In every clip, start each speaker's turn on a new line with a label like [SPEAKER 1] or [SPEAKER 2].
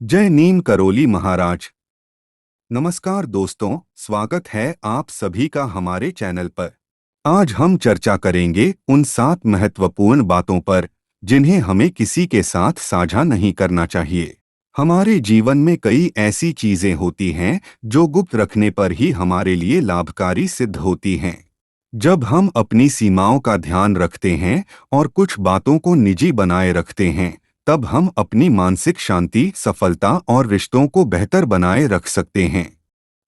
[SPEAKER 1] जय नीम करोली महाराज। नमस्कार दोस्तों, स्वागत है आप सभी का हमारे चैनल पर। आज हम चर्चा करेंगे उन 7 महत्वपूर्ण बातों पर जिन्हें हमें किसी के साथ साझा नहीं करना चाहिए। हमारे जीवन में कई ऐसी चीजें होती हैं जो गुप्त रखने पर ही हमारे लिए लाभकारी सिद्ध होती हैं। जब हम अपनी सीमाओं का ध्यान रखते हैं और कुछ बातों को निजी बनाए रखते हैं, तब हम अपनी मानसिक शांति, सफलता और रिश्तों को बेहतर बनाए रख सकते हैं।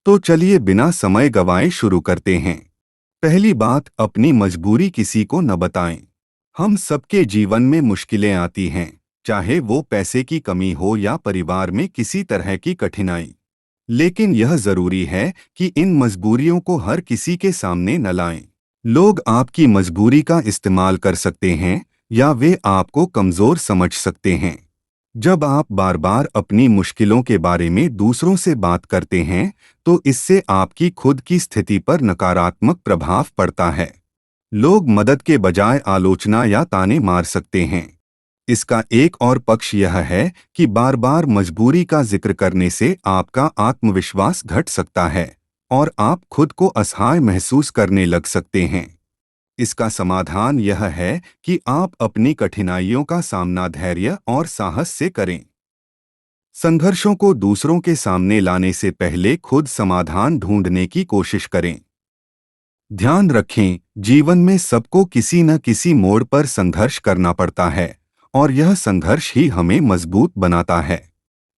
[SPEAKER 1] तो चलिए बिना समय गंवाए शुरू करते हैं। पहली बात, अपनी मजबूरी किसी को न बताएं। हम सबके जीवन में मुश्किलें आती हैं, चाहे वो पैसे की कमी हो या परिवार में किसी तरह की कठिनाई। लेकिन यह जरूरी है कि इन मजबूरियों को हर किसी के सामने न लाएं। लोग आपकी मजबूरी का इस्तेमाल कर सकते हैं या वे आपको कमजोर समझ सकते हैं। जब आप बार बार अपनी मुश्किलों के बारे में दूसरों से बात करते हैं, तो इससे आपकी खुद की स्थिति पर नकारात्मक प्रभाव पड़ता है। लोग मदद के बजाय आलोचना या ताने मार सकते हैं। इसका एक और पक्ष यह है कि बार बार मजबूरी का जिक्र करने से आपका आत्मविश्वास घट सकता है और आप खुद को असहाय महसूस करने लग सकते हैं। इसका समाधान यह है कि आप अपनी कठिनाइयों का सामना धैर्य और साहस से करें। संघर्षों को दूसरों के सामने लाने से पहले खुद समाधान ढूंढने की कोशिश करें। ध्यान रखें, जीवन में सबको किसी न किसी मोड़ पर संघर्ष करना पड़ता है और यह संघर्ष ही हमें मजबूत बनाता है।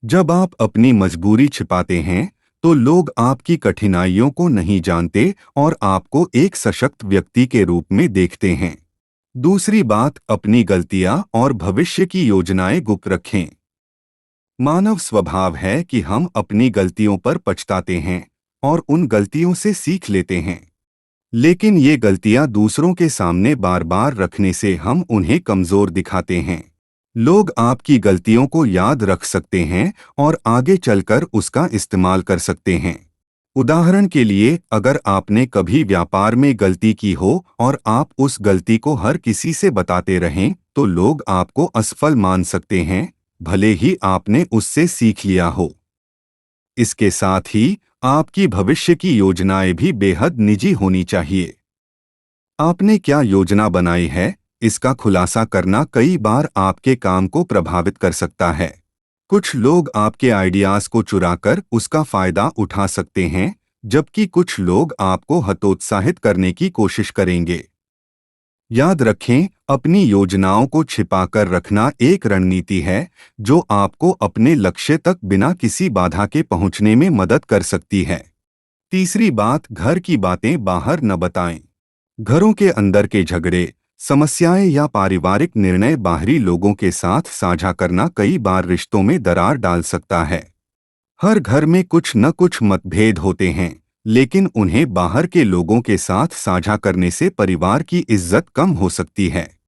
[SPEAKER 1] जब आप अपनी मजबूरी छिपाते हैं, तो लोग आपकी कठिनाइयों को नहीं जानते और आपको एक सशक्त व्यक्ति के रूप में देखते हैं। दूसरी बात, अपनी गलतियां और भविष्य की योजनाएं गुप्त रखें। मानव स्वभाव है कि हम अपनी गलतियों पर पछताते हैं और उन गलतियों से सीख लेते हैं। लेकिन ये गलतियां दूसरों के सामने बार बार रखने से हम उन्हें कमजोर दिखाते हैं। लोग आपकी गलतियों को याद रख सकते हैं और आगे चलकर उसका इस्तेमाल कर सकते हैं। उदाहरण के लिए, अगर आपने कभी व्यापार में गलती की हो और आप उस गलती को हर किसी से बताते रहें, तो लोग आपको असफल मान सकते हैं, भले ही आपने उससे सीख लिया हो। इसके साथ ही आपकी भविष्य की योजनाएं भी बेहद निजी होनी चाहिए। आपने क्या योजना बनाई है, इसका खुलासा करना कई बार आपके काम को प्रभावित कर सकता है। कुछ लोग आपके आइडियाज को चुराकर उसका फायदा उठा सकते हैं, जबकि कुछ लोग आपको हतोत्साहित करने की कोशिश करेंगे। याद रखें, अपनी योजनाओं को छिपाकर रखना एक रणनीति है जो आपको अपने लक्ष्य तक बिना किसी बाधा के पहुंचने में मदद कर सकती है। तीसरी बात, घर की बातें बाहर न बताएं। घरों के अंदर के झगड़े, समस्याएं या पारिवारिक निर्णय बाहरी लोगों के साथ साझा करना कई बार रिश्तों में दरार डाल सकता है। हर घर में कुछ न कुछ मतभेद होते हैं, लेकिन उन्हें बाहर के लोगों के साथ साझा करने से परिवार की इज्जत कम हो सकती है।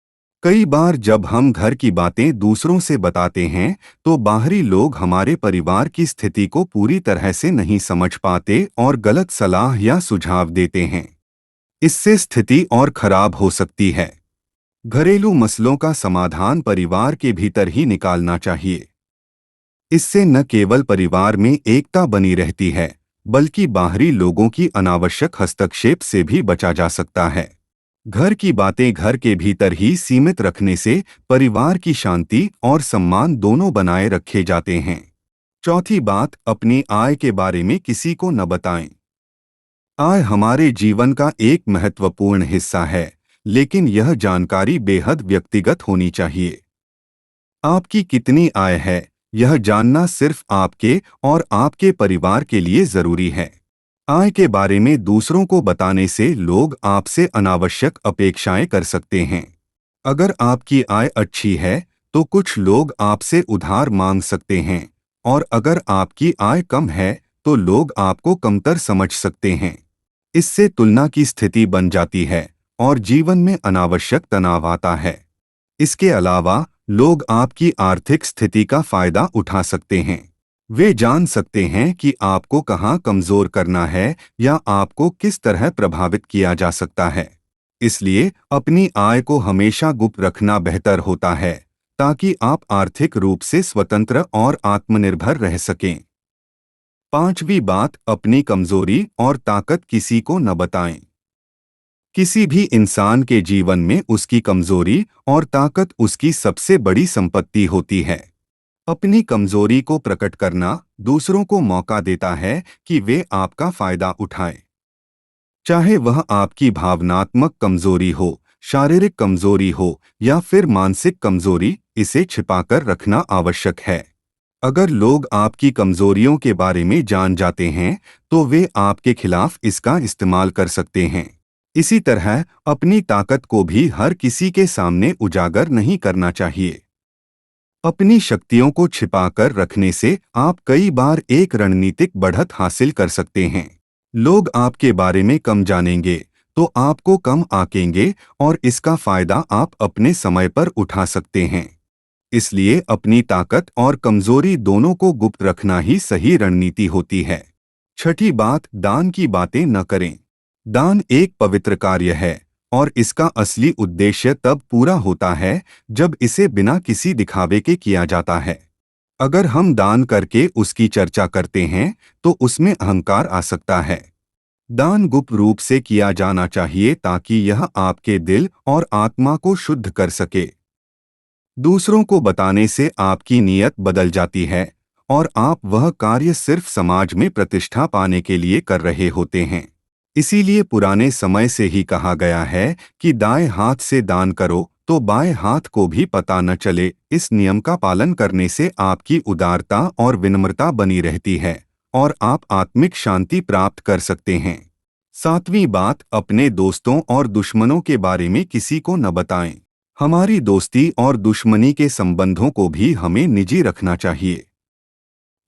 [SPEAKER 1] कई बार जब हम घर की बातें दूसरों से बताते हैं, तो बाहरी लोग हमारे परिवार की स्थिति को पूरी तरह से नहीं समझ पाते और गलत सलाह या सुझाव देते हैं। इससे स्थिति और खराब हो सकती है। घरेलू मसलों का समाधान परिवार के भीतर ही निकालना चाहिए। इससे न केवल परिवार में एकता बनी रहती है, बल्कि बाहरी लोगों की अनावश्यक हस्तक्षेप से भी बचा जा सकता है। घर की बातें घर के भीतर ही सीमित रखने से परिवार की शांति और सम्मान दोनों बनाए रखे जाते हैं। चौथी बात, अपनी आय के बारे में किसी को न बताएं। आय हमारे जीवन का एक महत्वपूर्ण हिस्सा है, लेकिन यह जानकारी बेहद व्यक्तिगत होनी चाहिए। आपकी कितनी आय है, यह जानना सिर्फ आपके और आपके परिवार के लिए जरूरी है। आय के बारे में दूसरों को बताने से लोग आपसे अनावश्यक अपेक्षाएं कर सकते हैं। अगर आपकी आय अच्छी है, तो कुछ लोग आपसे उधार मांग सकते हैं, और अगर आपकी आय कम है, तो लोग आपको कमतर समझ सकते हैं। इससे तुलना की स्थिति बन जाती है और जीवन में अनावश्यक तनाव आता है। इसके अलावा लोग आपकी आर्थिक स्थिति का फायदा उठा सकते हैं। वे जान सकते हैं कि आपको कहां कमजोर करना है या आपको किस तरह प्रभावित किया जा सकता है। इसलिए अपनी आय को हमेशा गुप्त रखना बेहतर होता है, ताकि आप आर्थिक रूप से स्वतंत्र और आत्मनिर्भर रह सकें। पांचवी बात, अपनी कमजोरी और ताकत किसी को न बताएं। किसी भी इंसान के जीवन में उसकी कमजोरी और ताकत उसकी सबसे बड़ी संपत्ति होती है। अपनी कमजोरी को प्रकट करना दूसरों को मौका देता है कि वे आपका फायदा उठाएं। चाहे वह आपकी भावनात्मक कमजोरी हो, शारीरिक कमजोरी हो या फिर मानसिक कमजोरी, इसे छिपाकर रखना आवश्यक है। अगर लोग आपकी कमजोरियों के बारे में जान जाते हैं तो वे आपके खिलाफ इसका इस्तेमाल कर सकते हैं। इसी तरह अपनी ताकत को भी हर किसी के सामने उजागर नहीं करना चाहिए। अपनी शक्तियों को छिपाकर रखने से आप कई बार एक रणनीतिक बढ़त हासिल कर सकते हैं। लोग आपके बारे में कम जानेंगे तो आपको कम आंकेंगे और इसका फायदा आप अपने समय पर उठा सकते हैं। इसलिए अपनी ताकत और कमजोरी दोनों को गुप्त रखना ही सही रणनीति होती है। छठी बात, दान की बातें न करें। दान एक पवित्र कार्य है और इसका असली उद्देश्य तब पूरा होता है जब इसे बिना किसी दिखावे के किया जाता है। अगर हम दान करके उसकी चर्चा करते हैं तो उसमें अहंकार आ सकता है। दान गुप्त रूप से किया जाना चाहिए ताकि यह आपके दिल और आत्मा को शुद्ध कर सके। दूसरों को बताने से आपकी नीयत बदल जाती है और आप वह कार्य सिर्फ समाज में प्रतिष्ठा पाने के लिए कर रहे होते हैं। इसीलिए पुराने समय से ही कहा गया है कि दाएं हाथ से दान करो तो बाएं हाथ को भी पता न चले। इस नियम का पालन करने से आपकी उदारता और विनम्रता बनी रहती है और आप आत्मिक शांति प्राप्त कर सकते हैं। सातवीं बात, अपने दोस्तों और दुश्मनों के बारे में किसी को न बताएं। हमारी दोस्ती और दुश्मनी के संबंधों को भी हमें निजी रखना चाहिए।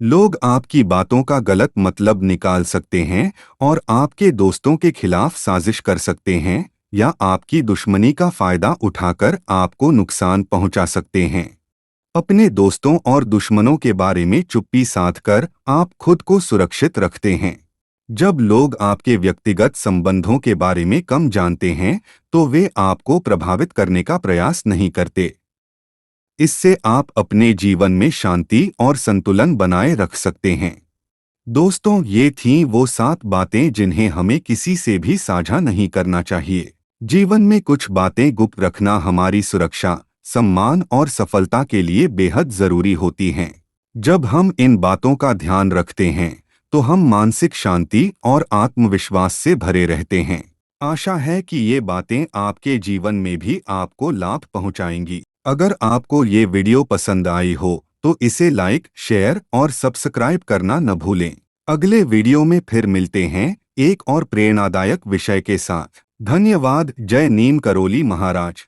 [SPEAKER 1] लोग आपकी बातों का गलत मतलब निकाल सकते हैं और आपके दोस्तों के खिलाफ साजिश कर सकते हैं या आपकी दुश्मनी का फायदा उठाकर आपको नुकसान पहुंचा सकते हैं। अपने दोस्तों और दुश्मनों के बारे में चुप्पी साधकर आप खुद को सुरक्षित रखते हैं। जब लोग आपके व्यक्तिगत संबंधों के बारे में कम जानते हैं तो वे आपको प्रभावित करने का प्रयास नहीं करते। इससे आप अपने जीवन में शांति और संतुलन बनाए रख सकते हैं। दोस्तों, ये थीं वो 7 बातें जिन्हें हमें किसी से भी साझा नहीं करना चाहिए। जीवन में कुछ बातें गुप्त रखना हमारी सुरक्षा, सम्मान और सफलता के लिए बेहद जरूरी होती हैं। जब हम इन बातों का ध्यान रखते हैं तो हम मानसिक शांति और आत्मविश्वास से भरे रहते हैं। आशा है कि ये बातें आपके जीवन में भी आपको लाभ पहुंचाएंगी। अगर आपको ये वीडियो पसंद आई हो तो इसे लाइक, शेयर और सब्सक्राइब करना न भूलें। अगले वीडियो में फिर मिलते हैं एक और प्रेरणादायक विषय के साथ। धन्यवाद। जय नीम करोली महाराज।